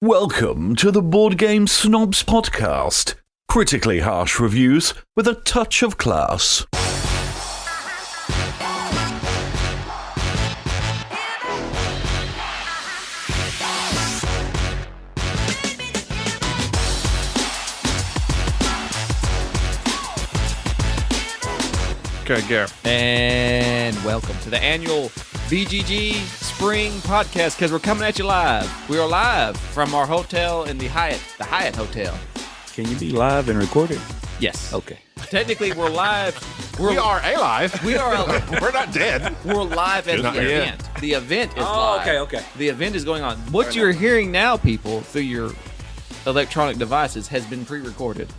Welcome to the Board Game Snobs podcast. Critically harsh reviews with a touch of class. Okay, go. And welcome to the annual BGG Spring podcast, because we're coming at you live. We are live from our hotel in the Hyatt Hotel. Can you be live and recorded? Yes. Okay. Technically, we're live. We are alive. We are. We're not dead. We're live at Not the yet. event. The event is Oh, live. okay. The event is going on. What you're hearing now, people, through your electronic devices, has been pre-recorded.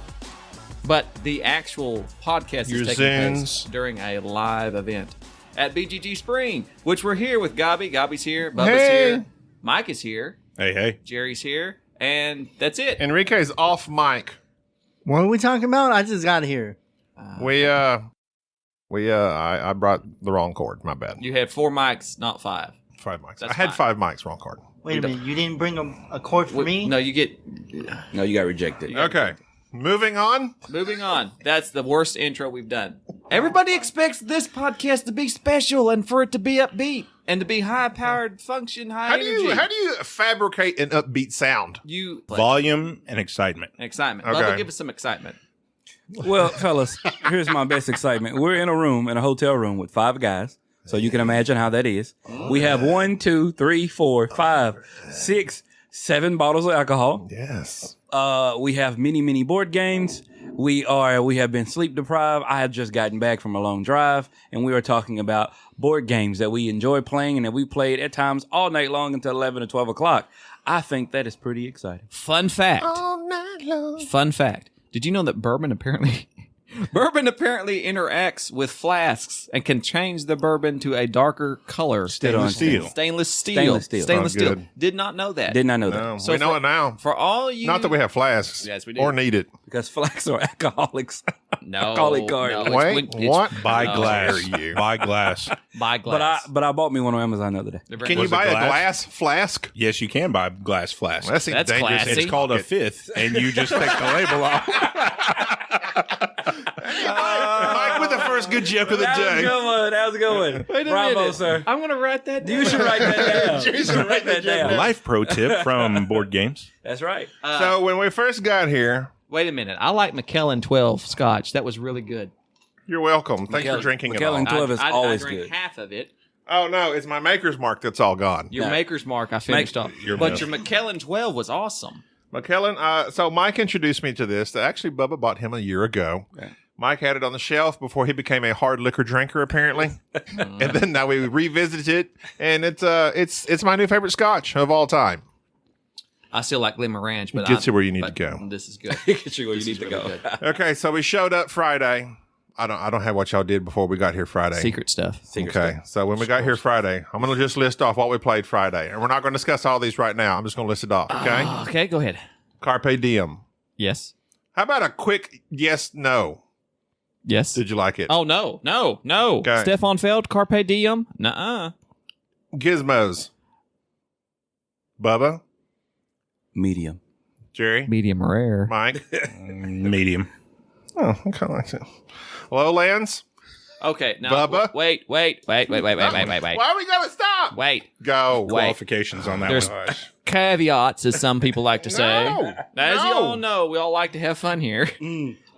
But the actual podcast Your is taking place Zens. during a live event at BGG Spring, which we're here with Gaby. Gaby's here. Bubba's Hey. here. Mike is here. Hey. Jerry's here. And that's it. Enrique's off mic. What are we talking about? I just got here. I brought the wrong cord. My bad. You had 4 mics, not 5. 5 mics. That's I had fine. 5 mics, wrong cord. Wait a minute, you didn't bring a cord for me? No, you get... No, you got rejected. Okay. Moving on. Moving on. That's the worst intro we've done. Everybody expects this podcast to be special and for it to be upbeat and to be high-powered function, high How energy. do you fabricate an upbeat sound? You... Volume and excitement. Excitement. Okay. Bubba, give us some excitement. Well, fellas, here's my best excitement. We're in a hotel room with 5 guys. So you can imagine how that is. We have 1, 2, 3, 4, 5, 6, 7 bottles of alcohol. Yes. We have many board games. We have been sleep deprived. I have just gotten back from a long drive, and we are talking about board games that we enjoy playing and that we played at times all night long until 11 or 12 o'clock. I think that is pretty exciting. Fun fact. All night long. Fun fact. Did you know that bourbon apparently interacts with flasks and can change the bourbon to a darker color? Stainless steel. Stainless steel. Stainless steel. Stainless Oh, steel. good. Did not know that. Did not know that. No, So we know for- it now. For all you... Not that we have flasks. Yes, we do. Or need it. Because flags are alcoholics. No. Calling card. No, Wait, it's- what? Buy No. glass. Dare you. Buy glass. Buy glass. But I bought me one on Amazon the other day. They're Can you Was it buy a glass? glass flask? Yes, you can buy glass flask. That seems That's dangerous. classy. It's called a fifth, and you just take the label off. Mike with the first good joke of the That was a day. good one. That was a good one. Wait a Bravo, minute. sir. I'm going to write that down. You should write that down. You should write that down. Life pro tip from Board Games. That's right. So when we first got here, Wait a minute. I like McKellen 12 Scotch. That was really good. you're welcome. Thanks for McKellen- drinking it McKellen all. 12 is I always drank good. half of it. Oh, no, it's my Maker's Mark that's all gone. Your No. Maker's Mark I finished off. your But milk. your McKellen 12 was awesome. McKellen, so Mike introduced me to this. Actually, Bubba bought him a year ago. Yeah. Mike had it on the shelf before he became a hard liquor drinker, apparently. And then now we revisited it, and it's my new favorite Scotch of all time. I still like Lemon Ranch, but Gets you where you need but to go. This is good. Get you where you This need is to really go. good. Okay, so we showed up Friday. I don't have what y'all did before we got here Friday. Secret stuff. Okay, so when we got here Friday, I'm going to just list off what we played Friday. And we're not going to discuss all these right now. I'm just going to list it off, okay? Okay, go ahead. Carpe Diem. Yes. How about a quick yes, no? Yes. Did you like it? Oh, no. Okay. Stefan Feld, Carpe Diem? Nuh-uh. Gizmos. Bubba? Medium. Jerry? Medium rare. Mike? Medium. Oh, I kind of like it. Lowlands? Okay, now Bubba? wait. Why we got to stop? Wait. Go. Wait. Qualifications on that There's one. caveats, as some people like to say. No. As you No. all know, we all like to have fun here.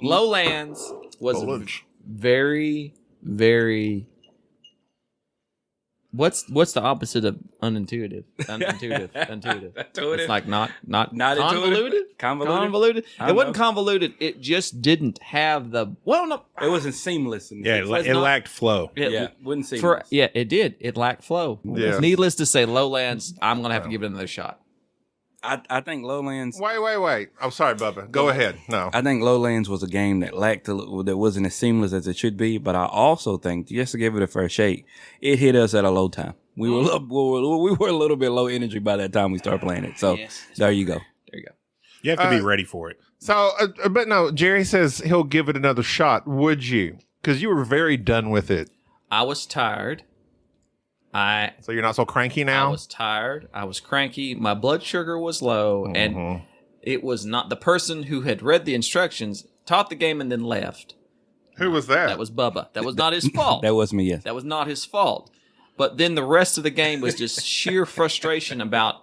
Lowlands was Foliage. very, very... What's the opposite of unintuitive? Intuitive. It's like not Not convoluted. Convoluted? I It wasn't know. convoluted. It just didn't have the no. It wasn't seamless. Yeah, It's it not- lacked flow. Wouldn't seem It did. It lacked flow. Yeah. Needless to say, Lowlands. I'm gonna have to give it another shot. I think Lowlands. Wait. I'm sorry, Bubba. Go ahead. No. I think Lowlands was a game that that wasn't as seamless as it should be. But I also think, just to give it a fair shake, it hit us at a low time. We were a little bit low energy by that time we started playing it. So Yes. there you go. There you go. You have to be ready for it. So, but no, Jerry says he'll give it another shot. Would you? Because you were very done with it. I was tired So you're not so cranky I now? was tired. I was cranky. My blood sugar was low, and it was not the person who had read the instructions, taught the game, and then left. Who was that? That was Bubba. That was not his fault. That was me, yes. That was not his fault. But then the rest of the game was just sheer frustration about.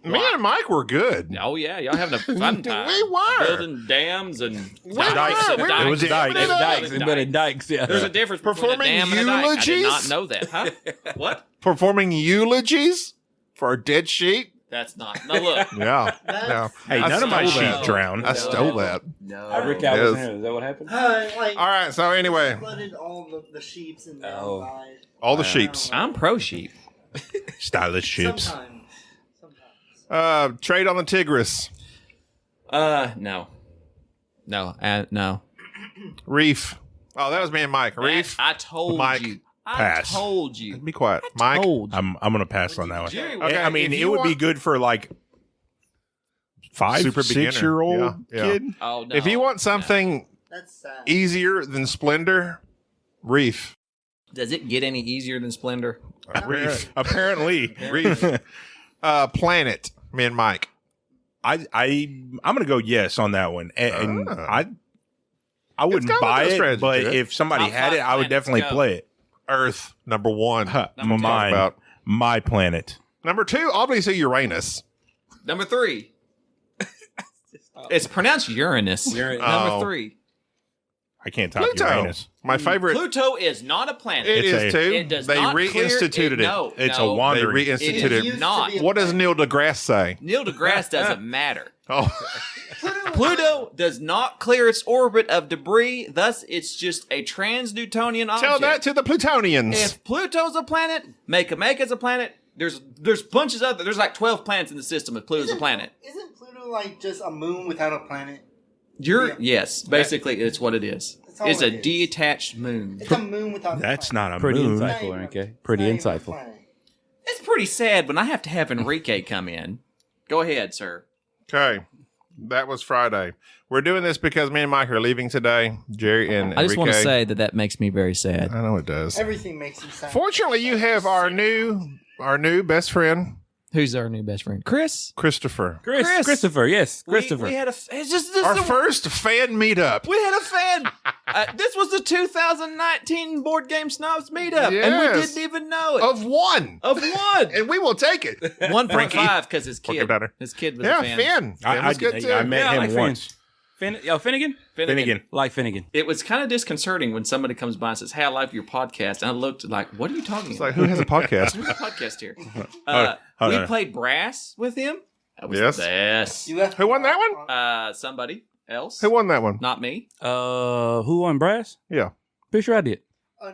Me and Mike were good. Oh yeah, y'all having a fun time. We were. Building dams and Dikes. and It was dikes. It was dikes. It better dikes, yeah. There's a difference between a Performing dam and a dike. I did eulogies? not know that. Huh? What? Performing eulogies for a dead sheep? That's not. No, look. Yeah. That's- No. Hey, I none of my stole sheep that. drowned. I stole that. No. Rick Yes. was in here. Is that what happened? Like, All right. So anyway, flooded all the sheeps and Oh. died. all the sheeps. I'm pro sheep. Stylish ships. Sometimes. Trade on the Tigris. No. No. Reef. Oh, that was me and Mike. Reef. I told Mike. you. Pass. I told you. Be quiet. Mike. Told you. I'm gonna pass on that one. Jerry, Okay, I mean, if it you would be want- good for like 5, Super beginner. 6-year-old Yeah, yeah. kid. Oh no. If you want something That's sad. easier than Splendor, Reef. Does it get any easier than Splendor? Reef. Apparently, Reef. Planet. Me and Mike. I'm gonna go yes on that one, and Ah. I wouldn't got a buy good it, strategy but to it. if somebody Top had 5 it, I would planets, definitely go. play it. Earth. Number one. Number two. Mine, About. my planet. Number two, obviously Uranus. Number 3. It's pronounced Uranus. Uranus. Number Oh. 3. I can't top Pluto. Uranus. My favorite. Pluto is not a planet. It It's is a- too. It does They not reinstituted it. No, It's no. a wandering. They It reinstituted is it. used not. to be a What does planet. Neil deGrasse say? Neil deGrasse doesn't matter. Oh, Pluto does not clear its orbit of debris, thus it's just a trans-Newtonian object. tell that to the Plutonians. If Pluto's a planet, Makemake's a planet, there's bunches of there's like 12 planets in the system if Pluto's a planet. Isn't Pluto like just a moon without a planet? Yes, basically it's what it is. That's all It's it a is. detached moon. It's a moon without a That's planet. not a Pretty moon. insightful, Enrique. Pretty It's not even a insightful. planet. It's pretty sad when I have to have Enrique come in. Go ahead, sir. Okay. That was Friday. We're doing this because me and Mike are leaving today. Jerry and I just want to Enrique. say that makes me very sad. I know it does. Everything makes you sad. Fortunately, you have our new best friend, Who's our new best friend? Chris. Christopher. Christopher, yes. Christopher. We had a. It's just Our first fan meetup. We had a fan. This was the 2019 Board Game Snobs meetup, and Yes. we didn't even know it. Of one. Of one. And we will take it. 1.5 because his Work it kid. better. His kid was Yeah, a fan. Finn. Finn was good too. I met Yeah, I him like once. Finnegan? Finnegan. Like Finnegan. It was kind of disconcerting when somebody comes by and says, "Hey, I like your podcast," and I looked like, "What are you talking It's about? like, who has a podcast? Who's the podcast here?" Hold We on. played brass with him. That was Yes. the best. You left Who won that one? Somebody else. Who won that one? Not me. Who won brass? Yeah. Pretty sure I did.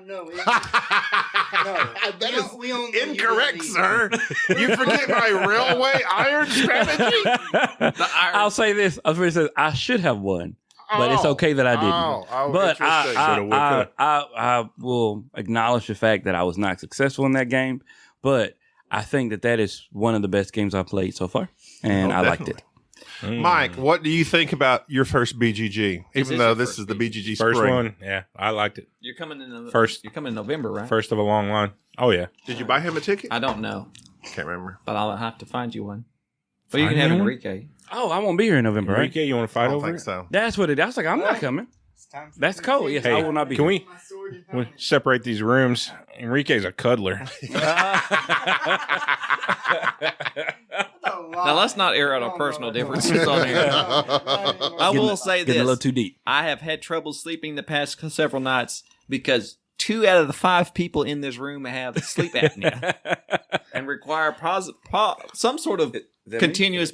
No. That We is don't- we don't know you incorrect, really. sir. You forget my railway iron strategy. The iron. I'll say this. I should have won, but it's okay that I didn't. But interesting. Shoulda, woulda. I will acknowledge the fact that I was not successful in that game, but I think that is one of the best games I've played so far, and Oh, I liked it. Mike, what do you think about your first BGG? This Even is though your this first is the BGG First Spring. one, yeah, I liked it. You're coming in First. You're coming in November, right? First of a long line. Oh yeah, Did you buy him a ticket? I don't know, Can't remember. but I'll have to find you one. But you Find can have me one? Enrique. Oh, I won't be here in November, right? Enrique, you want to I fight don't over think it? so. That's what it is. I was like, I'm not coming. It's time for That's me to cold. take Yes, Hey, I will not be Can here. we my sword and we hammer. separate these rooms? Enrique's a cuddler. Now let's not air out our personal differences on here. I will say Getting a little this: too deep. I have had trouble sleeping the past several nights because 2 out of the 5 people in this room have sleep apnea and require some sort of continuous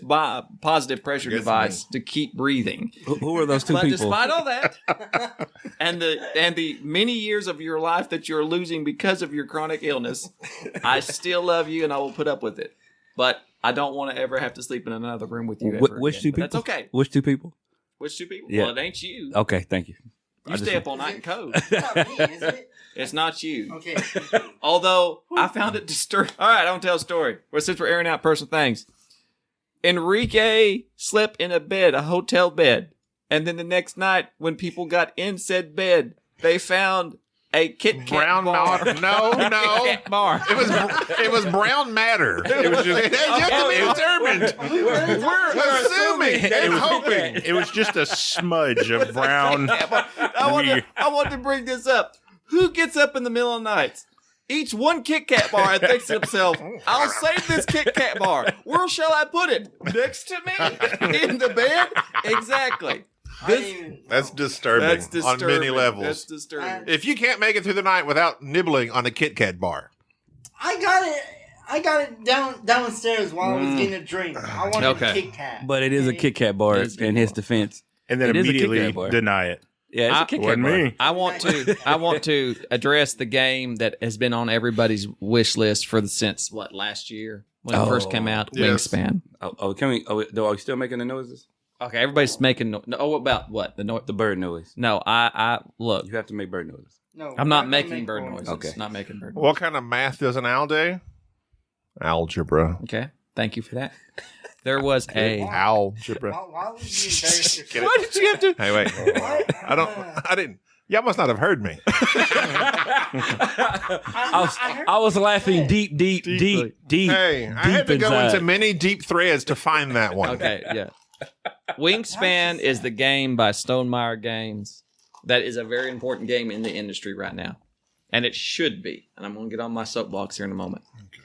positive pressure Yes, device to keep breathing. Who are those two But people? despite all that, and the many years of your life that you're losing because of your chronic illness, I still love you and I will put up with it. But I don't want to ever have to sleep in another room with you. Ever Which again. two But people? That's okay. Which 2 people? Which 2 people? Yeah. Well, it ain't you. Okay, thank you. You stay up all night in code. It's not me, is it? It's not you. Okay. Although I found it disturbing. All right, I don't tell a story. Well, since we're airing out personal things, Enrique slept in a hotel bed, and then the next night, when people got in said bed, they found a Kit Kat Brown bar. matter? No. Kit Kat bar. It was brown matter. It was just, it had yet to be determined. We're assuming and hoping. It was just a smudge of brown. I want to bring this up. Who gets up in the middle of the night, eats one Kit Kat bar, and thinks to himself, I'll save this Kit Kat bar. Where shall I put it? Next to me? In the bed? Exactly. That's disturbing, on many levels. That's disturbing. If you can't make it through the night without nibbling on a Kit Kat bar, I got it downstairs while I was getting a drink. I wanted a Kit Kat. But it is a Kit Kat bar in his defense. And then It is a Kit Kat immediately bar. deny it. Yeah, it's a Kit Kat Wasn't bar. me. I want to address the game that has been on everybody's wish list since last year when it first came out, Yes. Wingspan. Can we? Are we still making the noises? Okay, everybody's making about what the The bird noise. No, I look. You have to make bird noises. No, I'm not gonna making make bird one. noises. Okay. Not making bird noises. what kind of math does an owl do? Algebra. Okay, thank you for that. There was a. Algebra. Why would you embarrass yourself? Why did you have to? Hey, wait. I didn't. Y'all must not have heard me. I was laughing deep Hey, I had to go inside. into many deep threads to find that one. Okay, yeah. Wingspan is the game by Stonemaier Games. That is a very important game in the industry right now, and it should be. And I'm going to get on my soapbox here in a moment. Okay.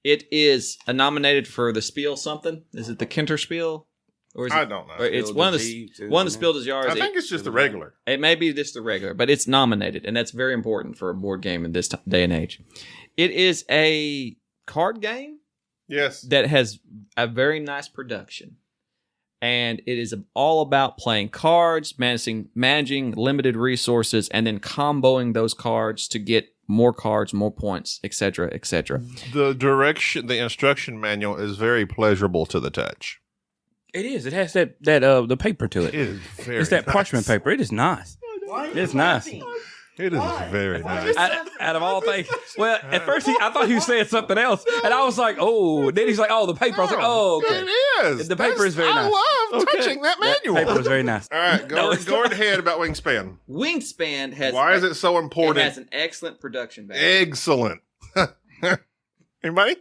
It is nominated for the Spiel something. Is it the Kinter Spiel? Or is I it, don't know. or it's one of the Spiel des Jahres. I think it's just the regular. It may be just the regular, but it's nominated, and that's very important for a board game in this day and age. It is a card game Yes. that has a very nice production, and it is all about playing cards, managing limited resources, and then comboing those cards to get more cards, more points, etc., etc. The instruction manual is very pleasurable to the touch. It is. It has the paper to It it. is very It's that nice. parchment paper. It is nice. Why are you It's nice. laughing? It is Why? very nice. Out of all things, well, at first I thought he was saying something else, and I was like, "Oh." Then he's like, "Oh, the paper." I was like, "Oh, okay." It is. The paper is very nice. I love touching that That manual. paper was very nice. All right, No, it's go ahead about Wingspan. Wingspan has Why is it so it important? has an excellent production value. Excellent. Anybody?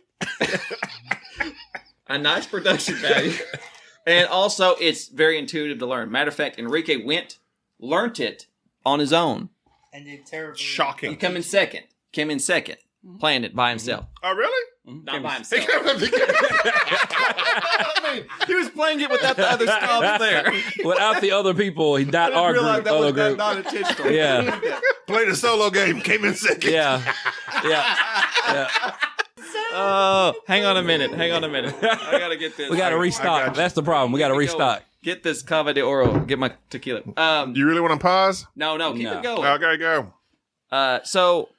A nice production value. And also, it's very intuitive to learn. Matter of fact, Enrique learnt it on his own. And did terribly. He Shocking. came in second, playing it by himself. Oh, really? Not by He himself. I mean, He was playing it without the other snobs there. Without the other people, he not our group, other group. not intentional. Yeah, played a solo game, came in second. yeah. Oh, hang on a minute. I gotta get this. We got to I restock. got you. That's the problem. We got to Keep it going. restock. Get this cava de oro. Get my tequila. Do you really want to pause? No, keep No. it going. Okay, go. So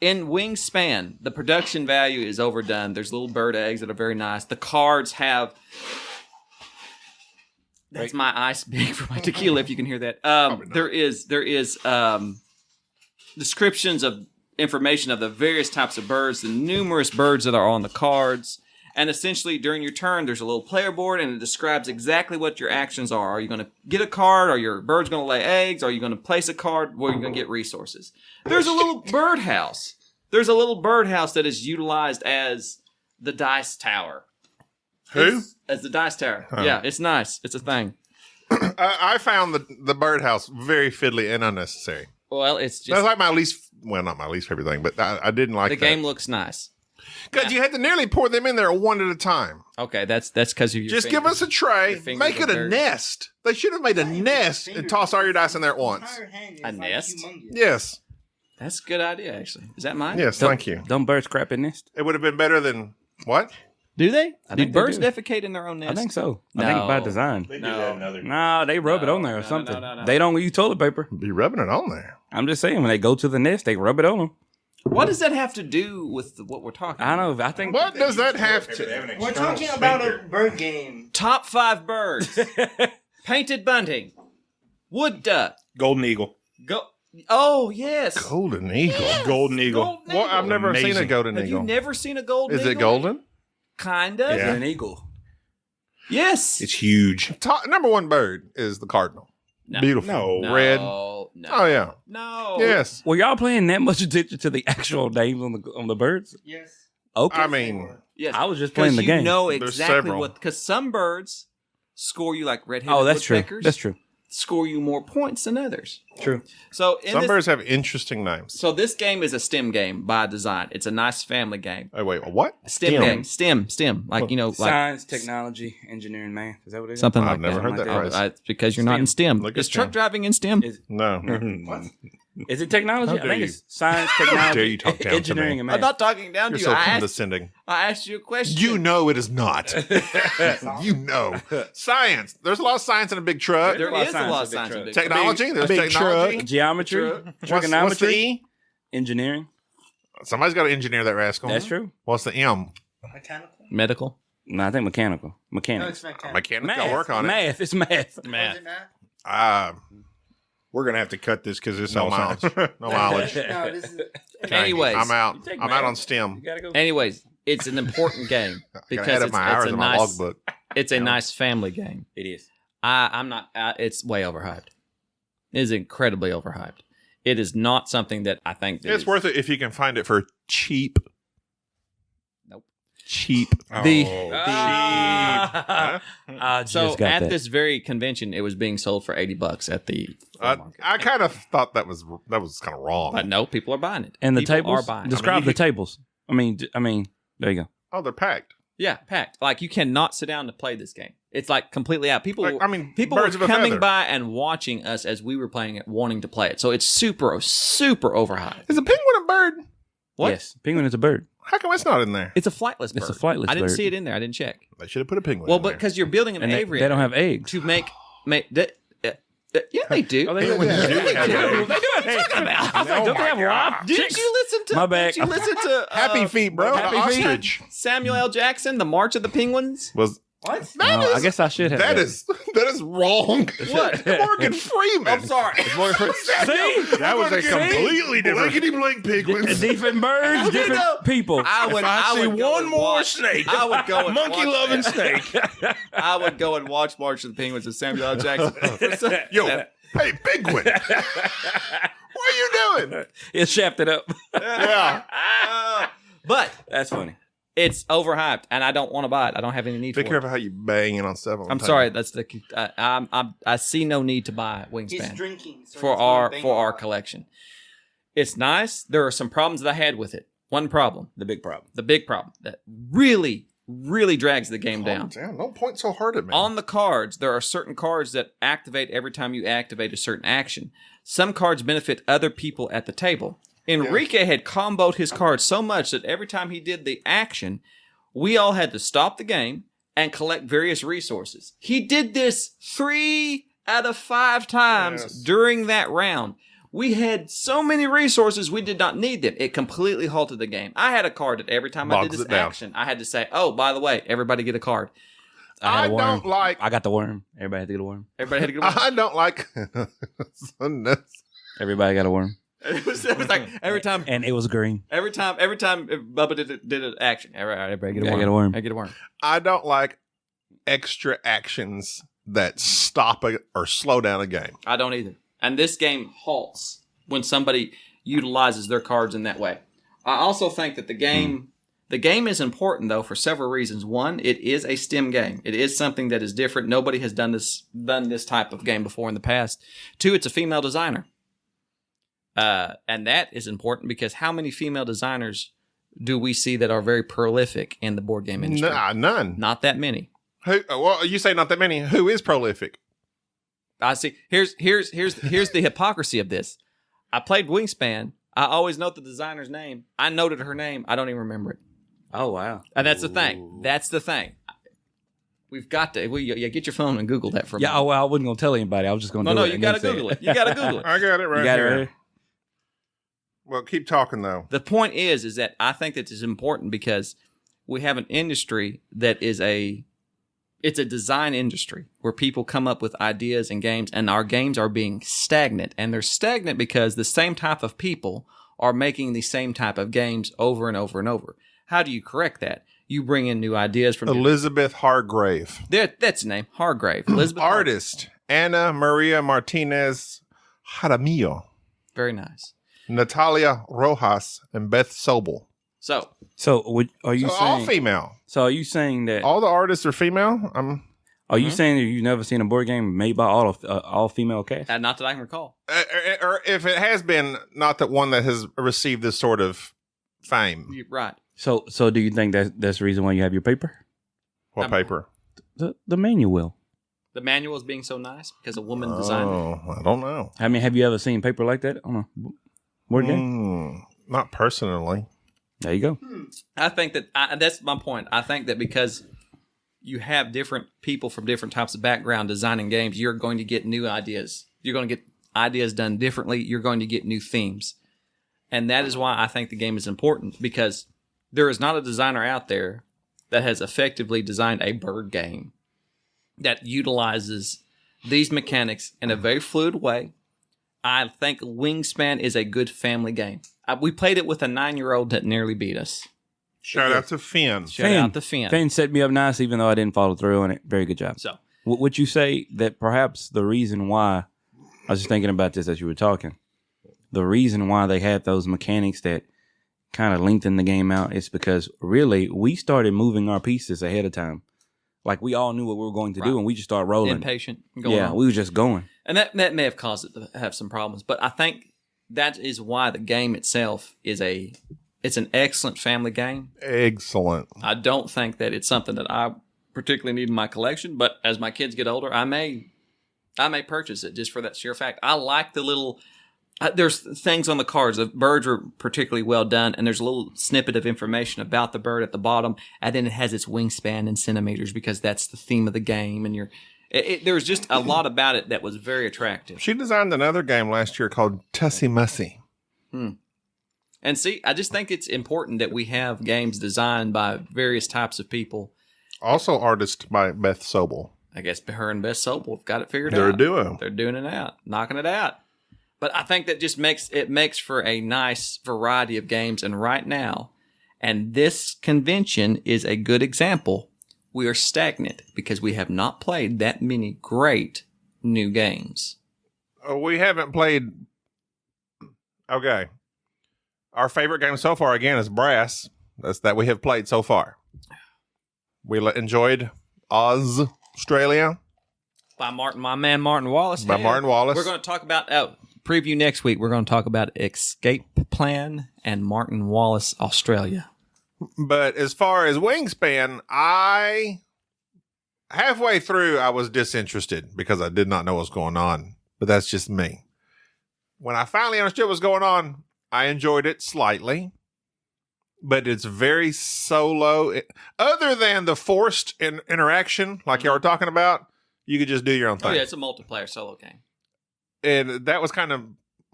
in Wingspan, the production value is overdone. There's little bird eggs that are very nice. The cards have. That's my ice big for my tequila. If you can hear that, there is descriptions of information of the various types of birds, the numerous birds that are on the cards. And essentially, during your turn, there's a little player board, and it describes exactly what your actions are. Are you going to get a card? Are your birds going to lay eggs? Are you going to place a card? Where are you going to get resources? There's a little birdhouse. There's a little birdhouse that is utilized as the dice tower. Who? As the dice tower. Yeah, it's nice. It's a thing. I found the birdhouse very fiddly and unnecessary. Well, it's just That's like my least, well, not my least favorite thing, but I didn't like the that. game looks nice. Because you had to nearly pour them in there one at a time. Okay, that's because of your Just fingers. give us a tray, Your fingers make it are a very- nest. They should have made a nest and toss all your dice in there at once. Entire hand is A like nest? humongous. Yes. That's a good idea, actually. Is that mine? Yes, thank you. Don't birds crap in nest? It would have been better than what? Do they? I Do think they birds do. defecate in their own nest? I think so. No. I think by design. They do No. that in other. No, they rub it on there or no, something. no. They don't use toilet paper. Be rubbing it on there. I'm just saying, when they go to the nest, they rub it on them. What does that have to do with what we're talking I about? know. I think. What does that have to? We're talking about a bird game. Top 5 birds. Painted bunting. Wood duck. Golden eagle. Go. Oh, yes. Golden eagle. Golden eagle. Golden Well, I've eagle. never seen a Amazing. golden Have eagle. you never seen a golden Is eagle? it golden? Kinda. Yeah. An eagle. Yes. It's huge. Number one bird is the cardinal. No. Beautiful. No, Red. No. Oh, yeah. No. Yes. Were y'all paying that much attention to the actual names on the birds? Yes. Okay. I mean, Yes. I was just playing the you game. know There's exactly several. what, because some birds score you like red-headed Oh, that's true. woodpeckers. That's true. Score you more points than others. True. So in some this, birds have interesting names. so this game is a STEM game by design. It's a nice family game. Oh, wait, what? STEM game. STEM. Like, you know, like Science, technology, engineering, math. Is that what it is? something I've like never that. heard that Something phrase. It's because you're not in STEM. Look Is at truck STEM. driving in STEM? No. Is it technology? How I dare think you. it's science, dare technology, you talk down to engineering, me. and I'm math. not talking down You're to you. so I condescending. asked you a question. You know it is not. You know. Science. There's a lot of science in a big truck. There a lot of is a science lot in of big science in truck. big Technology. There's big technology. truck. Geometry, What's trigonometry, the E? engineering. Somebody's got to engineer that rascal. That's true. What's the M? Mechanical? Medical. No, I think mechanical. No, Mechanics. it's mechanical. Mechanic. Math. I'll work on it. Math. It's math. Is it math? We're gonna have to cut this because it's No all mileage. sounds. no mileage. No, this is. Anyways. I'm out. You take I'm math. out on You STEM. gotta go. Anyways, it's an important game Gotta because edit it's, my hours it's a in my nice. logbook. It's a nice family game. It is. I'm not. It's way overhyped. It is incredibly overhyped. It is not something that I think that It's is- worth it if you can find it for cheap. Nope. Cheap. The- Ah. I just So got at that. this very convention, it was being sold for $80 at the flea market. I kind of thought that was kind of wrong. But no, people are buying it. And the People tables. are buying it. Describe you the could- tables. I mean, there you go. Oh, they're packed. Yeah, packed. Like you cannot sit down to play this game. It's like completely out. People, Like, I mean, people were birds of a coming feather. by and watching us as we were playing it, wanting to play it. So it's super, super overhyped. Is a penguin a bird? What? Yes. Penguin is a bird. How come it's not in there? It's a flightless bird. It's a flightless I didn't bird. see it in there. I didn't check. They should have put a penguin. Well, in there. because you're building an And they aviary. don't have eggs. to make yeah, they do. Oh, they do. Penguins Yeah. do have They do. eggs. They do have eggs. I was like, don't they have live Didn't chicks? you listen to? My bad. Didn't you listen to Happy feet, bro. Happy The feet. ostrich Samuel L. Jackson, The March of the Penguins? was What? that No, is I guess I should have. that is wrong. What? Morgan Freeman. I'm sorry. See? That was a completely different. Blankety blank penguins. Different birds, different know, people. I would. If I see would go one and more watch- snake, I would go and monkey watch loving that. snake. I would go and watch March of the Penguins with Samuel L. Jackson. Yo, hey, penguin. What are you doing? It shafted up. Yeah. But That's funny. it's overhyped, and I don't want to buy it. I don't have any need Be for it. careful how you bang it on stuff. all the I'm time. sorry. That's the. I see no need to buy He's Wingspan drinking. So for he's gonna our bang for a our lot. collection. It's nice. There are some problems that I had with it. One problem, The big problem. the big problem that really, really drags the game Calm down. down. Don't point so hard at me. On the cards, there are certain cards that activate every time you activate a certain action. Some cards benefit other people at the table. Enrique had comboed his cards so much that every time he did the action, we all had to stop the game and collect various resources. He did this 3 out of 5 times Yes. during that round. We had so many resources, we did not need them. It completely halted the game. I had a card that every time I did Bogs this it down. action, I had to say, oh, by the way, everybody get a card. I had I a worm. don't like. I got the worm. Everybody had to get a worm. Everybody had to get a card. I don't like. So nuts. Everybody got a worm. It was like every time And it was green. Bubba did an action. Everybody get a Yeah, worm. get a worm. I get a worm. I don't like extra actions that stop or slow down a game. I don't either. And this game halts when somebody utilizes their cards in that way. I also think that the game is important though for several reasons. One, it is a STEM game. It is something that is different. Nobody has done this type of game before in the past. Two, it's a female designer. And that is important because how many female designers do we see that are very prolific in the board game industry? Nah, none. Not that many. Who? Well, you say not that many. Who is prolific? I see. Here's the hypocrisy of this. I played Wingspan. I always note the designer's name. I noted her name. I don't even remember it. Oh, wow. And that's the thing. That's the thing. We've got to. Yeah, get your phone and Google that for a Yeah, minute. oh, well, I wasn't going to tell anybody. I was just going to No, do it. you and got then to say Google it. You got to Google it. I got it You right got it here. right here? Well, keep talking though. The point is that I think that it's important because we have an industry that is it's a design industry where people come up with ideas and games, and our games are being stagnant. And they're stagnant because the same type of people are making the same type of games over and over and over. How do you correct that? You bring in new ideas from Elizabeth Hargrave, that's the name, Hargrave. Elizabeth artist Ana Maria Martinez Jaramillo, Very nice. Natalia Rojas, and Beth Sobel. So Are you So saying all female. So are you saying that? All the artists are female. Are you saying that you've never seen a board game made by all female cast? not that I can recall. Or if it has been, not that one that has received this sort of fame. You're right. So do you think that's the reason why you have your paper? What paper? The manual. The manual is being so nice because a woman designed it. Oh, I don't know. I mean, have you ever seen paper like that on a board game? Not personally. There you go. I think that's my point. I think that because you have different people from different types of background designing games, you're going to get new ideas. You're going to get ideas done differently. You're going to get new themes. And that is why I think the game is important, because there is not a designer out there that has effectively designed a bird game that utilizes these mechanics in a very fluid way. I think Wingspan is a good family game. We played it with a 9-year-old that nearly beat us. Shout out to Finn. Shout out to Finn. Finn set me up nice, even though I didn't follow through on it. Very good job. So, would you say that perhaps the reason why, I was just thinking about this as you were talking, the reason why they had those mechanics that kind of lengthen the game out is because really we started moving our pieces ahead of time. Like we all knew what we were going to do, and we just started rolling. impatient. Going on. We were just going. And that may have caused it to have some problems. But I think that is why the game itself is it's an excellent family game. Excellent. I don't think that it's something that I particularly need in my collection, but as my kids get older, I may purchase it just for that sheer fact. I like the little there's things on the cards. The birds are particularly well done, and there's a little snippet of information about the bird at the bottom, and then it has its wingspan in centimeters because that's the theme of the game. And there's just a lot about it that was very attractive. She designed another game last year called Tussie Mussy. And see, I just think it's important that we have games designed by various types of people. Also artist by Beth Sobel. I guess her and Beth Sobel have got it figured They're out. a duo. They're doing it out, knocking it out. But I think that just makes for a nice variety of games. And right now, and this convention is a good example, we are stagnant because we have not played that many great new games. We haven't played. Okay. Our favorite game so far, again, is Brass. That's that we have played so far. We enjoyed Australia. By my man Martin Wallace. By Martin Wallace. We're going to talk about, preview next week, we're going to talk about Escape Plan and Martin Wallace, Australia. But as far as Wingspan, halfway through, I was disinterested because I did not know what was going on. But that's just me. When I finally understood what was going on, I enjoyed it slightly. But it's very solo. Other than the forced interaction, like y'all were talking about, you could just do your own thing. Oh, yeah, it's a multiplayer solo game. And that was kind of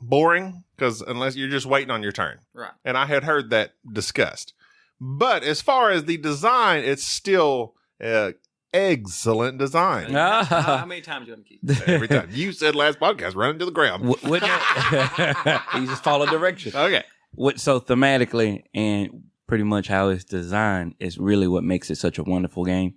boring because unless you're just waiting on your turn. Right. And I had heard that discussed. But as far as the design, it's still excellent design. How many times do you want to keep? Every time. You said last podcast, run into the ground. You just follow directions. Okay. So thematically and pretty much how it's designed is really what makes it such a wonderful game.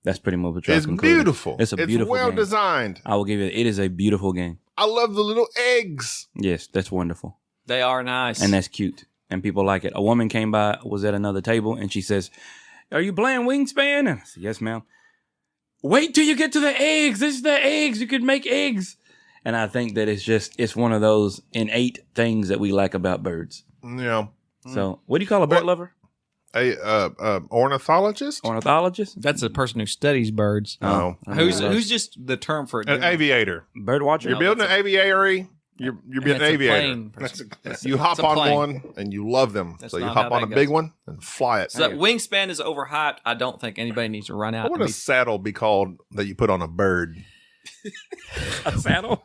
That's pretty much what It's beautiful. It's a beautiful well game. designed. I will give it. It is a beautiful game. I love the little eggs. Yes, that's wonderful. They are nice. And that's cute. And people like it. A woman came by, was at another table, and she says, "Are you playing Wingspan?" And I said, "Yes, ma'am." "Wait till you get to the eggs. This is the eggs. You could make eggs." And I think that it's one of those innate things that we like about birds. Yeah. So, what do you call a bird lover? A ornithologist? Ornithologist? That's a person who studies birds. No. Who's just the term for it? An aviator. Bird watcher? You're building an aviary. You're being an aviator. You hop on plane. one and you love them. That's So you not hop how on that a goes. big one and fly it. So Wingspan is overhyped. I don't think anybody needs to run out. What would a saddle be called that you put on a bird? A saddle?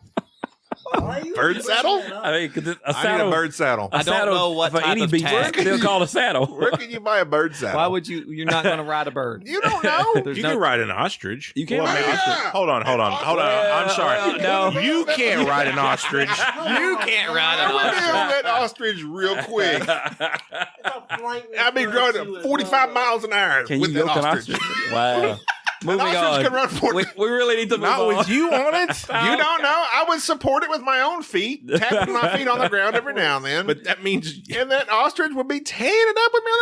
Why you Bird saddle? I mean, 'cause a I need saddle. a bird saddle. I don't know what for type any of beast, tack. they'll call a saddle. Where can you buy a bird saddle? Why would you? You're not going to ride a bird. You don't know. There's You no- can ride an ostrich. You can't Well, ride I mean, an ostrich. Hold on. I'm sorry. no. You can't ride an ostrich. You can't ride an I went down ostrich. that ostrich real quick. It's a flight I've been referred going to at as 45 well. miles an hour Can with you that milk an ostrich. ostrich? Wow. Moving ostrich on. can run 40. We really need to move Not on. with you on it. You don't know. I would support it with my own feet, tapping my feet on the ground every now and then. But that means And that ostrich would be tearing it up with me.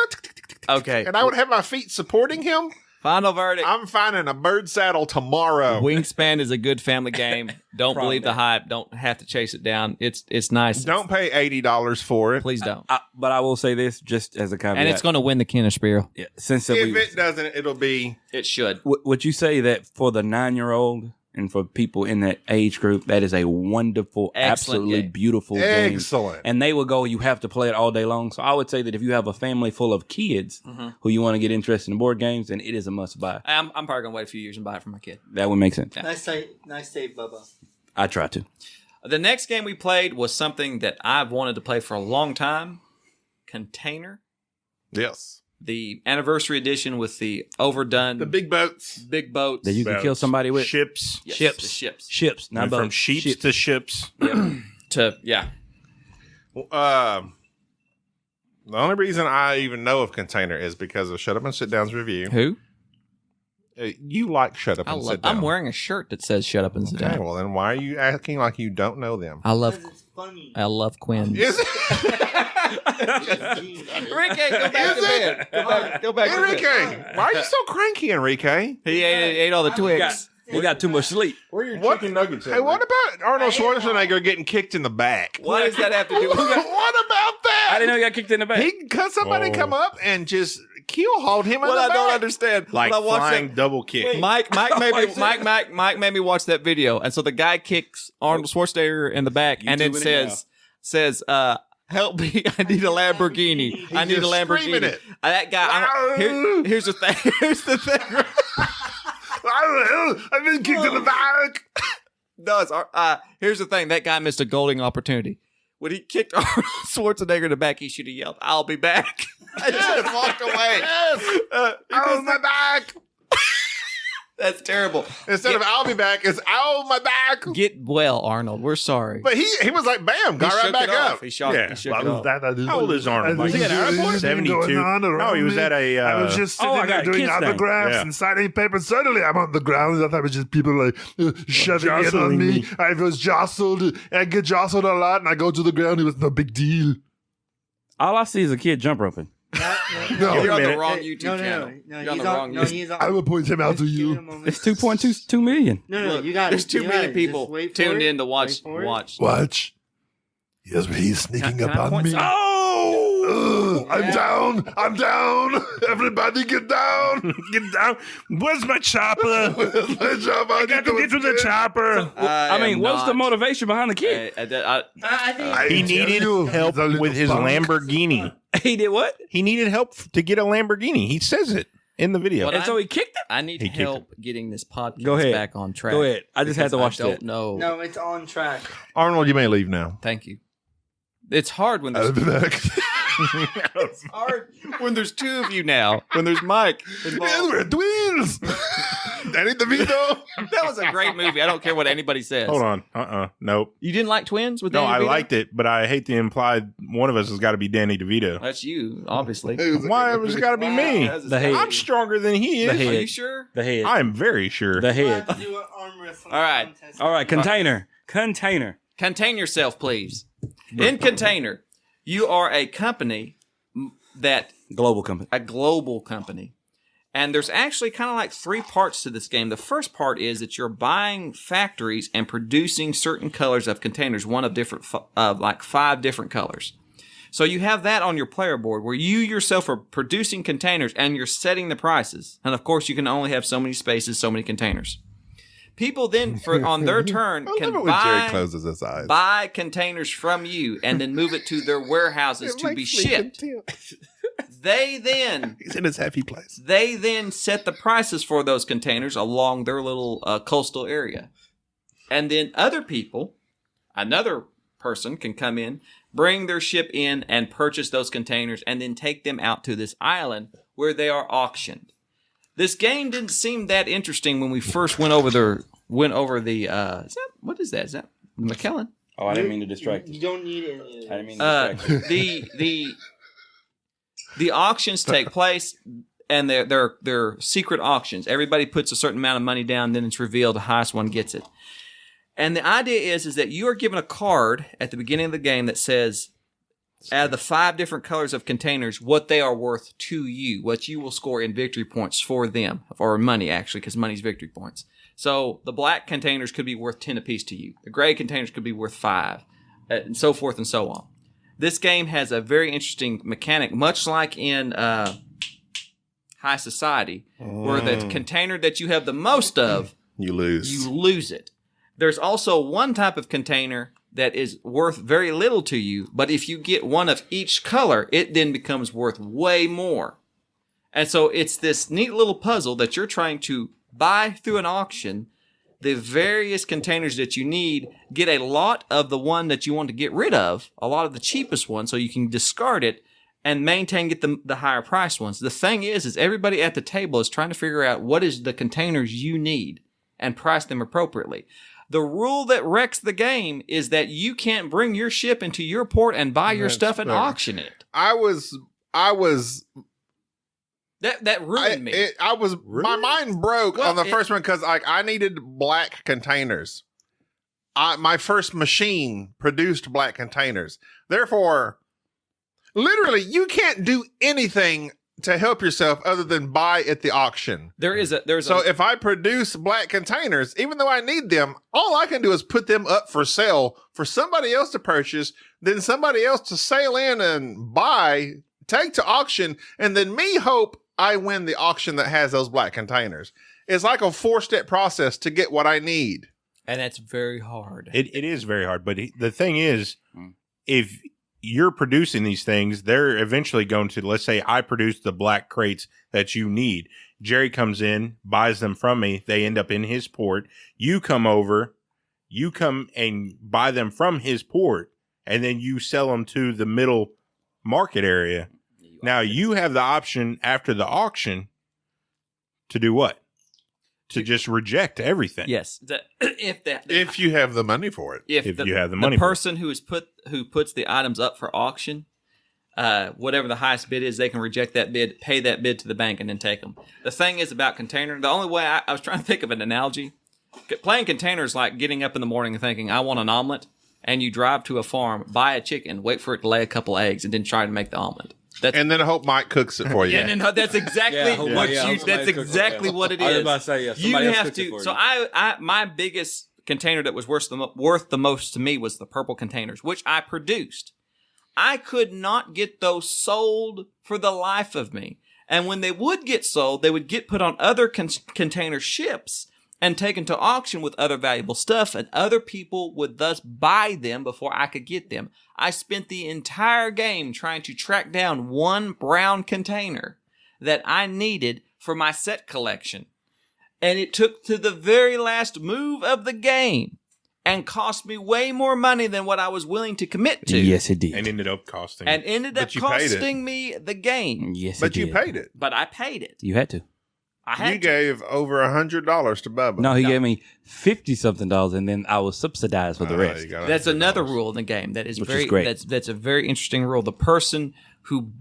Okay. And I would have my feet supporting him. Final verdict. I'm finding a bird saddle tomorrow. Wingspan is a good family game. Don't believe the hype. Don't have to chase it down. It's nice. Don't pay $80 for it. Please don't. But I will say this, just as a caveat. And it's going to win the Kennerspiel. yeah, since that If we, it doesn't, it'll be. It should. would you say that for the 9-year-old and for people in that age group, that is a wonderful, Excellent absolutely game. beautiful game. Excellent. And they will go, you have to play it all day long. So I would say that if you have a family full of kids who you want to get interested in board games, then it is a must buy. I'm probably going to wait a few years and buy it for my kid. That would make sense. Nice save, Bubba. I try to. The next game we played was something that I've wanted to play for a long time. Container. Yes. The anniversary edition with the overdone The big boats. big boats. That you can kill somebody with. ships. Yes, ships. the ships. Ships, not Went from boats. sheep Ships. to ships. Yeah. The only reason I even know of Container is because of Shut Up and Sit Down's review. Who? You like Shut Up and Sit Down. I'm wearing a shirt that says "Shut Up and Sit Okay, Down." well then why are you acting like you don't know them? I love Because it's funny. Quinn. Is it? Enrique, go back to bed. Go back to bed. Enrique, why are you so cranky, Enrique? He ate all the Twix. We got too much sleep. Where are your What? chicken nuggets at? Hey, what about Arnold Schwarzenegger getting kicked in the back? What does that have to do with What about that? I didn't know you got kicked in the back. He cut somebody come up and just hauled him in What the I back. don't understand. Like when I watched flying that, double kick. Mike made me watch that video, and so the guy kicks Arnold Schwarzenegger in the back, and then YouTubing it says, "Help me! I need a Lamborghini. I need a just Lamborghini." screaming it. That guy. Here's the thing. Here's the thing. I've been kicked in the back. Here's the thing. That guy missed a golden opportunity. When he kicked Arnold Schwarzenegger in the back, he should have yelled, "I'll be back." I should have walked away. Yes. Ow, my back. That's terrible. Instead of I'll be back, it's ow, my back. Get well, Arnold. We're sorry. But he was like, bam, got He right shook back it off. up. He shook Yeah. it off. How old is Arnold? Was he at an airport? 72. No, he was at a. I was just Oh, I sitting there got doing kids thing. autographs Yeah. and signing papers. Suddenly, I'm on the ground. I thought it was just people like shoving it on Jostling me. me. I was jostled. I get jostled a lot, and I go to the ground. It was no big deal. All I see is a kid jump roping. No, You're on the minute. wrong YouTube channel. You're on the wrong YouTube. He's on. I will point him out to Just give it a you. moment. It's 2.22 million. No, Look, you got there's it. too You got many it. people Just wait for tuned it. in to watch. Wait for it. Watch. Yes, he's sneaking Can up I on point me. something? Oh, I'm down. I'm down. Everybody get down. Get down. Where's my chopper? My job, I got to get to the chopper. I mean, what's the motivation behind the kid? I think I He tell needed you, help he's a little with his punk. Lamborghini. He did what? He needed help to get a Lamborghini. He says it in the video. What And so he kicked it? I need He kicked help getting this podcast Go ahead. back on track. Go ahead. I just had to watch I don't that. know. no, it's on track. Arnold, you may leave now. Thank you. It's hard when I'll there's be back. hard when there's two of you now. When there's Mike And involved. we're twins. Danny DeVito. That was a great movie. I don't care what anybody says. Hold on. Nope. You didn't like Twins with No, Danny I DeVito? liked it, but I hate the implied one of us has got to be Danny DeVito. That's you, obviously. Why has it got to be me? The head. I'm stronger than he The is. head. Are you sure? The head. I'm very sure. The We'll head. have to do an arm wrestling All right. contest. All right, container. Container. Contain yourself, please. In Container, you are a company that Global company. a global company. And there's actually kind of like three parts to this game. The first part is that you're buying factories and producing certain colors of containers, one of different, like 5 different colors. So you have that on your player board where you yourself are producing containers and you're setting the prices. And of course, you can only have so many spaces, so many containers. People then, on their turn, I can love it when Jerry buy closes his eyes. buy containers from you and then move it to their warehouses to be shipped. They then He's in his happy place. set the prices for those containers along their little coastal area. And then other people, another person can come in, bring their ship in and purchase those containers and then take them out to this island where they are auctioned. This game didn't seem that interesting when we first went over the what is that? Is that McKellen? Oh, I didn't mean to distract You you. don't need it. I didn't mean to distract you. The auctions take place and they're secret auctions. Everybody puts a certain amount of money down, then it's revealed the highest one gets it. And the idea is that you are given a card at the beginning of the game that says, out of the 5 different colors of containers, what they are worth to you, what you will score in victory points for them, or money actually, because money's victory points. So the black containers could be worth 10 apiece to you. The gray containers could be worth 5, and so forth and so on. This game has a very interesting mechanic, much like in High Society, where the container that you have the most of, You lose it. There's also one type of container that is worth very little to you, but if you get one of each color, it then becomes worth way more. And so it's this neat little puzzle that you're trying to buy through an auction. The various containers that you need, get a lot of the one that you want to get rid of, a lot of the cheapest one, so you can discard it and get the higher priced ones. The thing is everybody at the table is trying to figure out what is the containers you need and price them appropriately. The rule that wrecks the game is that you can't bring your ship into your port and buy your stuff and auction it. I was That ruined me. My mind broke on the first one because I needed black containers. My first machine produced black containers. Therefore, literally, you can't do anything to help yourself other than buy at the auction. If I produce black containers, even though I need them, all I can do is put them up for sale for somebody else to purchase, then somebody else to sail in and buy, take to auction, and then me hope I win the auction that has those black containers. It's like a 4-step process to get what I need. And that's very hard. It is very hard. But the thing is, if you're producing these things, they're eventually going to, let's say I produce the black crates that you need. Jerry comes in, buys them from me. They end up in his port. You come over, you come and buy them from his port, and then you sell them to the middle market area. Now you have the option after the auction to do what? To just reject everything. Yes. If you have the money for it. If you have the money the person who puts the items up for auction, whatever the highest bid is, they can reject that bid, pay that bid to the bank, and then take them. The thing is about container, the only way I was trying to think of an analogy. Playing container is like getting up in the morning and thinking, I want an omelet, and you drive to a farm, buy a chicken, wait for it to lay a couple eggs, and then try to make the omelet. And then hope Mike cooks it for you. And then that's exactly that's exactly what it is. I was about to say, you have to. So my biggest container that was worth the most to me was the purple containers, which I produced. I could not get those sold for the life of me. And when they would get sold, they would get put on other container ships and taken to auction with other valuable stuff, and other people would thus buy them before I could get them. I spent the entire game trying to track down one brown container that I needed for my set collection. And it took to the very last move of the game and cost me way more money than what I was willing to commit to. Yes, it did. And ended up costing. And ended up costing me the game. Yes, but you paid it. But I paid it. You had to. You gave over $100 to Bubba. No, he gave me $50-something, and then I was subsidized for the rest. That's another rule in the game that is Which is great. That's a very interesting rule. The person who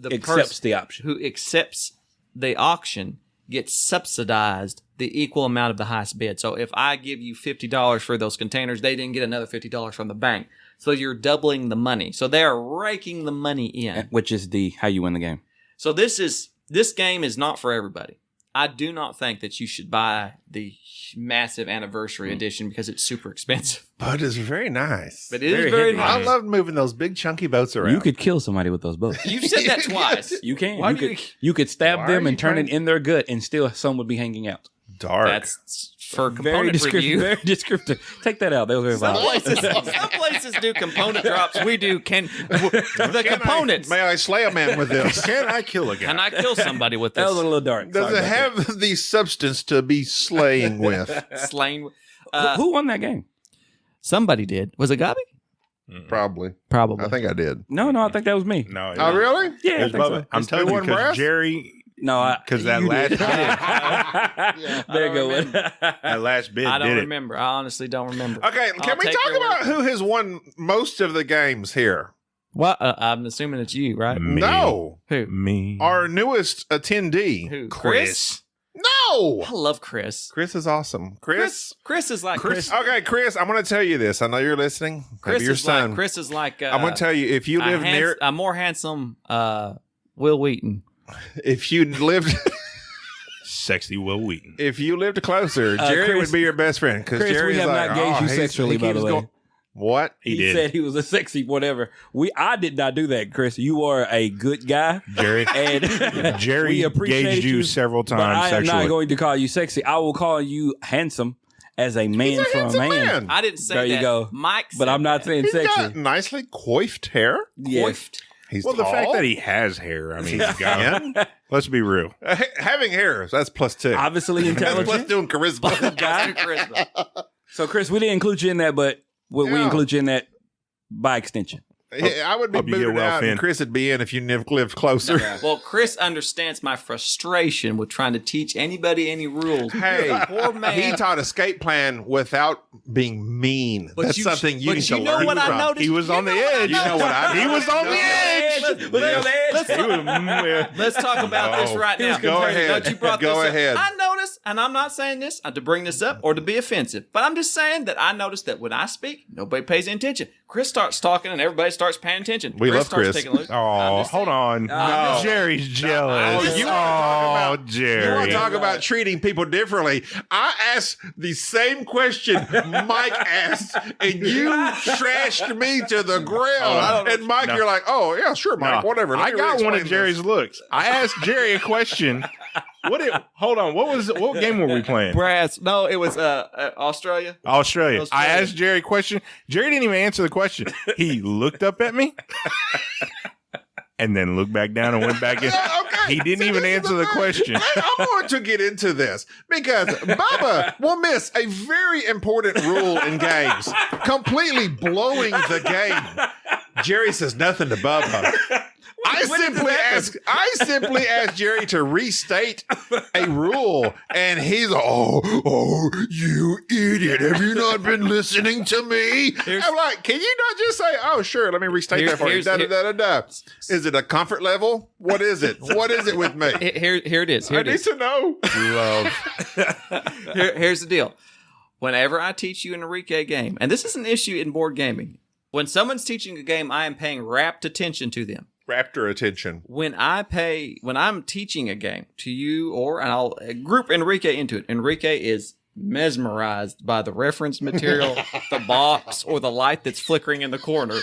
accepts the option, who accepts the auction, gets subsidized the equal amount of the highest bid. So if I give you $50 for those containers, they didn't get another $50 from the bank. So you're doubling the money. So they are raking the money in, which is how you win the game. So this game is not for everybody. I do not think that you should buy the massive anniversary edition because it's super expensive. But it's very nice. But it is very nice. I love moving those big chunky boats around. You could kill somebody with those boats. You've said that twice. You can. You could stab them and turn it in their gut, and still some would be hanging out. Dark. That's for component review. Very descriptive. Take that out. That was very some places do component drops. We do the components. May I slay a man with this? Can I kill a guy? Can I kill somebody with this? That was a little dark. Does it have the substance to be slaying with? Slain. Who won that game? Somebody did. Was it Gaby? Probably. Probably. I think I did. No, I think that was me. No. Oh, really? Yeah, It was Bubba. I'm telling you, because Jerry. No, because that last bid. There you go. That last bid. I don't remember. I honestly don't remember. Okay, can we talk about who has won most of the games here? Well, I'm assuming it's you, right? Me. No. Who? Me. Our newest attendee. Who? Chris. No. I love Chris. Chris is awesome. Chris. Chris is like Chris. Okay, Chris, I'm going to tell you this. I know you're listening. Chris Maybe your is son. like Chris is like. I'm going to tell you, if you live near, a more handsome Will Wheaton. if you lived, Sexy Will Wheaton. if you lived closer, Jerry Chris- would be your best friend. Because Chris, Jerry we is have like, not gauged you he's- sexually, he by the keeps way. going- What? He He did. said he was a sexy whatever. I did not do that, Chris. You are a good guy. Jerry. And Jerry we appreciate gauged you several but times I am sexually. not going to call you sexy. I will call you handsome as a man He's a for a handsome man. man. I didn't say There that. you go. Mike said But I'm not that. saying He's sexy. got nicely coiffed hair. Yes. Coiffed. He's Well, the tall. fact that he has hair, I mean, God, let's be real. Having hair, that's plus 2. Obviously That's plus intelligent. 2 in charisma. Guy. Charisma. So, Chris, we didn't include you in that, but we Yeah. include you in that by extension. I would be Hope you get booted well out, and fed. Chris would be in if you lived closer. Well, Chris understands my frustration with trying to teach anybody any rules. Hey, Poor man. he taught escape plan without being mean. But That's you- something you but need you to know learn what I from. noticed? He was You on the know what I edge. You know what I He was on the edge. Let's talk about this right now. Go ahead. Don't you brought Go this up. ahead. I noticed, and I'm not saying this to bring this up or to be offensive, but I'm just saying that I noticed that when I speak, nobody pays any attention. Chris starts talking, and everybody starts paying attention. We love starts Chris. taking loose. I'm Oh, just hold saying. on. No. Jerry's jealous. You wanna talk about- You Jerry. want to talk about treating people differently? I asked the same question Mike asked, and you trashed me to the ground. And Mike, No. you're like, "Oh yeah, sure, Mike, No, whatever." Let I me got one re-explain of Jerry's this. looks. I asked Jerry a question. Hold on. What game were we playing? Brass. No, it was Australia. Australia. I Australia. asked Jerry a question. Jerry didn't even answer the question. He looked up at me and then looked back down and went back in. Okay. He didn't See, even this is answer the thing. question. I'm going to get into this because Bubba will miss a very important rule in games, completely blowing the game. Jerry says nothing to Bubba. I simply asked Jerry to restate a rule, and he's oh, you idiot! Have you not been listening to me? I'm like, can you not just say, oh, sure, let me restate that for you? Da, da, da, da, da. Is it a comfort level? What is it? What is it with me? Here it is. Here I it need is. to know. Here's the deal. Whenever I teach you an Enrique game, and this is an issue in board gaming, when someone's teaching a game, I am paying rapt attention to them. Raptor attention. When I'm teaching a game to you, and I'll group Enrique into it. Enrique is mesmerized by the reference material, the box, or the light that's flickering in the corner.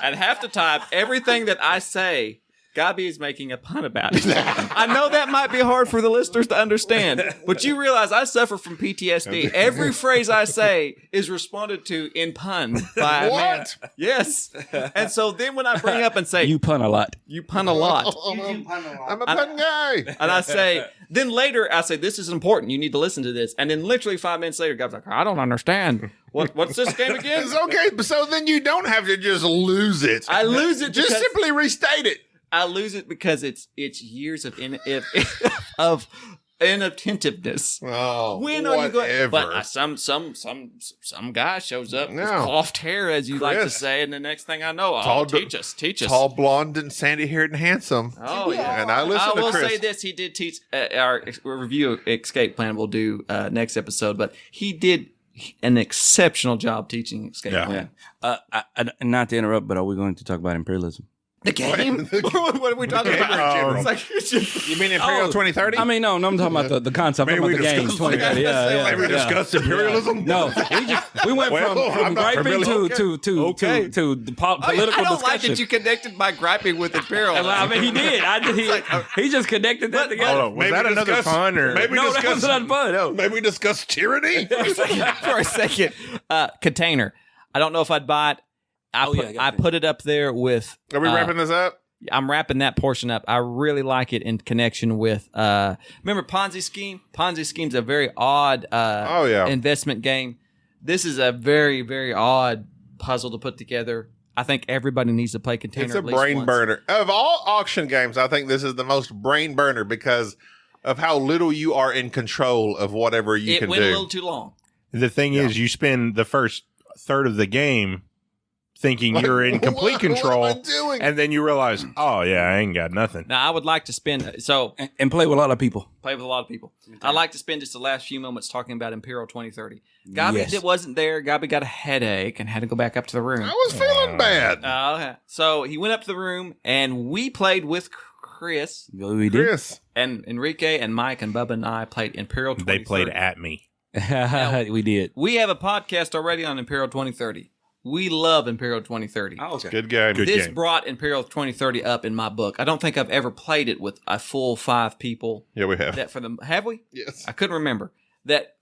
And half the time, everything that I say, Gaby is making a pun about it. I know that might be hard for the listeners to understand, but you realize I suffer from PTSD. Every phrase I say is responded to in pun by a man. What? Yes. And so then when I bring up and say, You pun a lot. you pun a lot. You do pun a lot. I'm a pun guy. And I say, then later I say, this is important. You need to listen to this. And then literally 5 minutes later, Gaby's like, I don't understand. What's this game again? It's okay, but so then you don't have to just lose it. I lose it Just because simply restate it. I lose it because it's years of of inattentiveness. Oh, When are you going? whatever. But some guy shows up with No. coiffed hair, as you like to Chris. say, and the next thing I know, Tall, teach us. Tall, blonde, and sandy-haired and handsome. Oh yeah. And I listen I to will Chris. say this: he did teach our review escape plan. We'll do next episode, but he did an exceptional job teaching escape Yeah. plan. Not to interrupt, but are we going to talk about imperialism? The game? What are we talking about? It's like, You mean Imperial 2030? I mean, no, I'm talking about the concept. I'm Maybe talking about we the game. discuss- 2030. Yeah. Maybe discuss imperialism? No, we went Well, from I'm not griping familiar. to the political I don't like discussion. that you connected my griping with imperial. Well, I mean, he did. He just connected that together. Hold on. Was Maybe that another discuss- pun or? maybe No, that discuss- was not fun. No. Maybe discuss tyranny? For a second. Container. I don't know if I'd buy it. I put it up there with. Are we wrapping this up? I'm wrapping that portion up. I really like it in connection with. Remember Ponzi scheme? Ponzi scheme's a very odd. Investment game. This is a very very odd puzzle to put together. I think everybody needs to play Container. It's a at least brain once. burner. Of all auction games, I think this is the most brain burner because of how little you are in control of whatever you It can went do. a little too long. The thing is, you spend the first third of the game thinking you're in complete control, What am I doing? and then you realize, oh yeah, I ain't got nothing. Now, I would like to spend and play with a lot of people. play with a lot of people. I'd like to spend just the last few moments talking about Imperial 2030. Gaby Yes. wasn't there. Gaby got a headache and had to go back up to the room. I was feeling bad. Okay. So he went up to the room and we played with Chris We did. Chris. and Enrique and Mike and Bubba and I played Imperial 2030. They played at me. We did. We have a podcast already on Imperial 2030. We love Imperial 2030. Okay. Good game. Good This game. brought Imperial 2030 up in my book. I don't think I've ever played it with a full 5 people. Yeah, we have. That for them, have we? Yes. I couldn't remember. That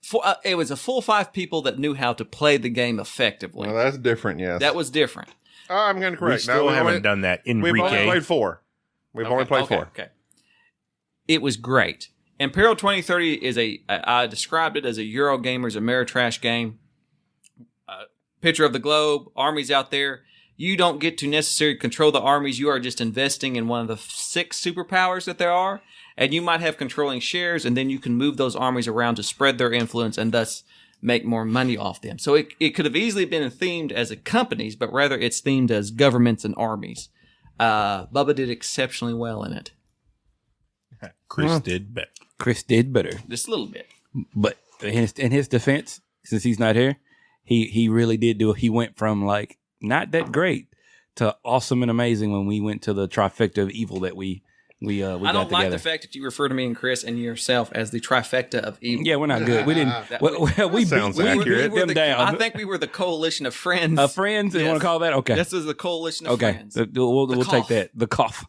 it was a full 5 people that knew how to play the game effectively. Well, that's different, yes. That was different. I'm going to We correct. still haven't done that. We've only Enrique. played 4. We've only played 4. Okay. It was great. Imperial 2030 is I described it as a Eurogamer's Ameritrash game. Picture of the globe, armies out there. You don't get to necessarily control the armies. You are just investing in one of the 6 superpowers that there are. And you might have controlling shares, and then you can move those armies around to spread their influence and thus make more money off them. So it could have easily been themed as a companies, but rather it's themed as governments and armies. Bubba did exceptionally well in it. Chris did better. Chris did better. Just a little bit. But in his defense, since he's not here, he really did do. He went from like not that great to awesome and amazing when we went to the trifecta of evil that we I got don't like together. the fact that you refer to me and Chris and yourself as the trifecta of evil. Yeah, we're not good. We didn't. That we sounds beat accurate. them down. I think we were the coalition of friends. Friends. You Yes. want to call that? Okay. This was the coalition of Okay. friends. We'll take cough. that. The cough.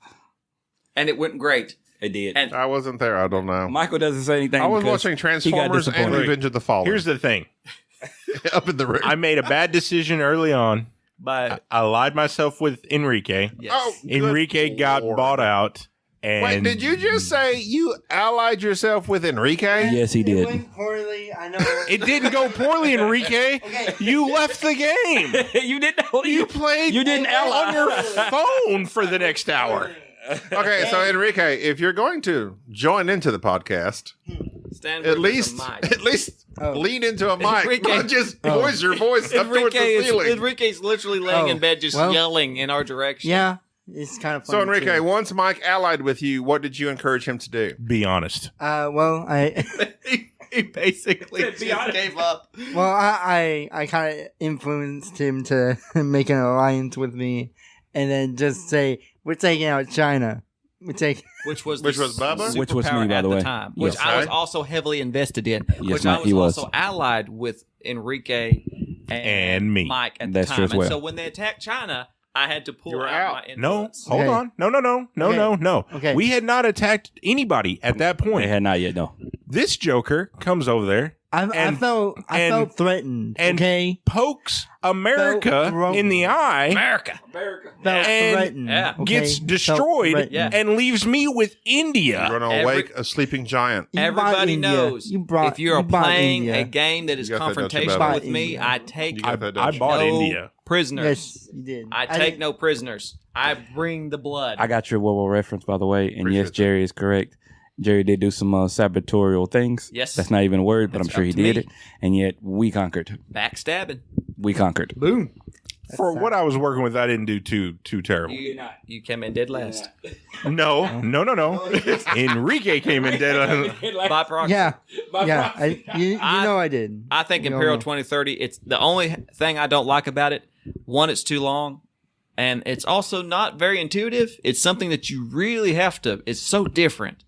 And it went great. It did. And I wasn't there. I don't know. Michael doesn't say anything. I was because watching he got Transformers and disappointed. Revenge of the Fallen. Here's the thing. up in the room. I made a bad decision early on. but I lied myself with Enrique. yes. Oh, good Enrique got Lord. bought out. And Wait, did you just say you allied yourself with Enrique? Yes, he It did. went poorly. I know. It didn't go poorly, Enrique. Okay. You left the game. you didn't. You played You didn't ally. on your phone for the next hour. Okay, so Enrique, if you're going to join into the podcast, Stand at with least the mic. lean into a mic, Enrique- not just voice your voice up towards the ceiling. Enrique's literally laying in bed just yelling in our direction. Yeah, it's kind of So funny. Enrique, too. once Mike allied with you, what did you encourage him to do? Be honest. Well, he basically just gave up. I kind of influenced him to make an alliance with me, and then just say we're taking out China. Which was Bubba? Which was superpower me, by at the way. time, which Yes. I was also heavily invested in. Yes, which Mike, I was he was. also allied with Enrique And me. Mike at That's the true time. as well. And so when they attacked China, I had to pull You were out out. my No, influence. hold Okay. on. No. Okay. We had not attacked anybody at that They point. had not yet. No. This Joker comes over there, I And- felt and- threatened. and- Okay, pokes America Felt in the eye, America. felt and threatened. yeah, okay? gets Felt destroyed, threatened. Yeah. and leaves me with India. You're going to Every- awake a sleeping giant. You brought Everybody India. knows You brought- if you're you brought playing India. a game that is You got that, don't you, confrontational Bubba? with me, India. I take You got that, I don't you? bought no India. prisoners. Yes, you did. I take no prisoners. I bring the blood. I got your World War reference, by the way, and Appreciate yes, Jerry is correct. Jerry did do some sabotorial things. Yes. That's not even a word, but That's I'm sure up he to did me. it. And yet we conquered. Backstabbing. We conquered. Boom. For what I was working with, I didn't do too terrible. You came in dead last. No. Enrique came in dead. By proxy. Yeah, you know I did. I think You know Imperial me. 2030, it's the only thing I don't like about it. One, it's too long. And it's also not very intuitive. It's something that you really have to, it's so different.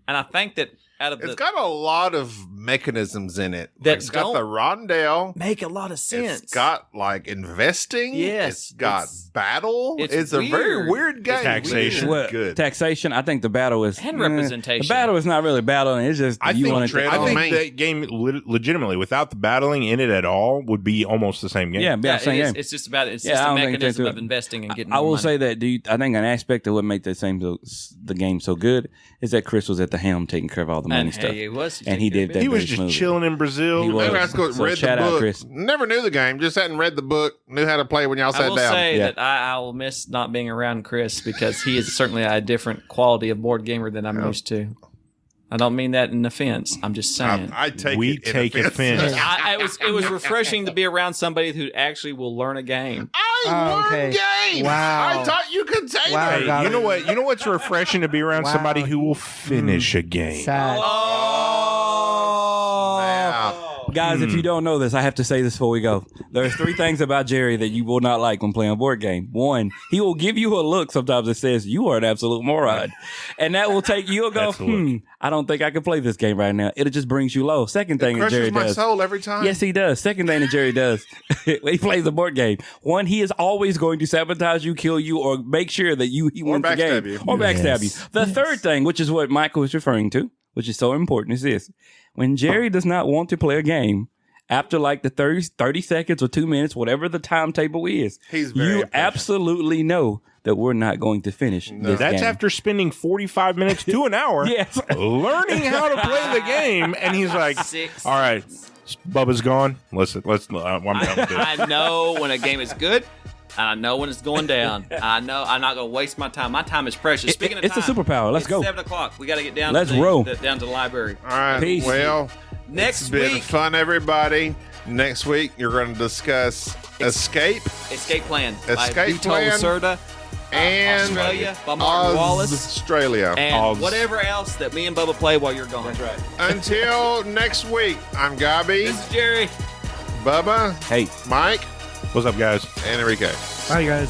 And I think that out of It's the, got a lot of mechanisms in it. That It's got don't the rondelle. make a lot of sense. It's got like investing. Yes, It's got it's- battle. it's It's a very weird. weird game. Taxation. Weird. Well, Good. taxation. I think the battle is And representation. The battle is not really battling. It's just I you think, want trade to. on I think main. that game legitimately, without the battling in it at all, would be almost the same game. Yeah, Yeah, same it is. game. It's just about, it's Yeah, just I a don't think mechanism they of do it. investing and getting I more will money. say that. I think an aspect of what made the game so good is that Chris was at the helm taking care of all the money And stuff. hey, he was. And he did that. He was very just smoothly. chilling in Brazil. He was. Maybe I go So read the shout out, book. Chris. Never knew the game. Just hadn't read the book. Knew how to play when y'all I sat will down. say Yeah. that I will miss not being around Chris because he is certainly a different quality of board gamer than I'm used to. I don't mean that in offense. I'm just saying. I take We it in take offense. It was refreshing to be around somebody who actually will learn a game. I learned games. Wow. I taught you container. Wow, Hey, Gaby. you know what? You know what's refreshing to be around Wow. somebody who will finish a game. Sad. Guys, if you don't know this, I have to say this before we go. There's 3 things about Jerry that you will not like when playing a board game. 1, he will give you a look sometimes that says, you are an absolute moron. And that will take, you'll go, That's the look. I don't think I can play this game right now. It just brings you low. Second thing that Jerry Crushes my does. soul every time. Yes, he does. Second thing that Jerry does, when he plays a board game, 1, he is always going to sabotage you, kill you, or make sure that he wins the game. backstab you. Or backstab Yes. you. The third thing, which is what Michael was referring to, which is so important, is this. When Jerry does not want to play a game, after like the 30 seconds or 2 minutes, whatever the timetable is, He's very you impatient. absolutely know that we're not going to finish this That's game. after spending 45 minutes to an hour Yes. learning how to play the game. And he's like, 6. all right, Bubba's gone. Let's I'm down with this. I know when a game is good. And I know when it's going down. I know I'm not going to waste my time. My time is precious. Speaking of it's a time, superpower. Let's it's go. 7 o'clock. We got to get down. Let's to the, roll. down to the library. All right. Peace. Well, Next it's been week, fun, everybody. Next week, you're going to discuss Escape Escape Plan by Escape Vito Plan Lacerda, and Australia by Martin Wallace, Australia. and Oz. whatever else that me and Bubba play while you're gone. That's right. Until next week, I'm Gaby, This is Jerry. Bubba, Hey. Mike, What's up, guys? and Enrique. Bye, guys.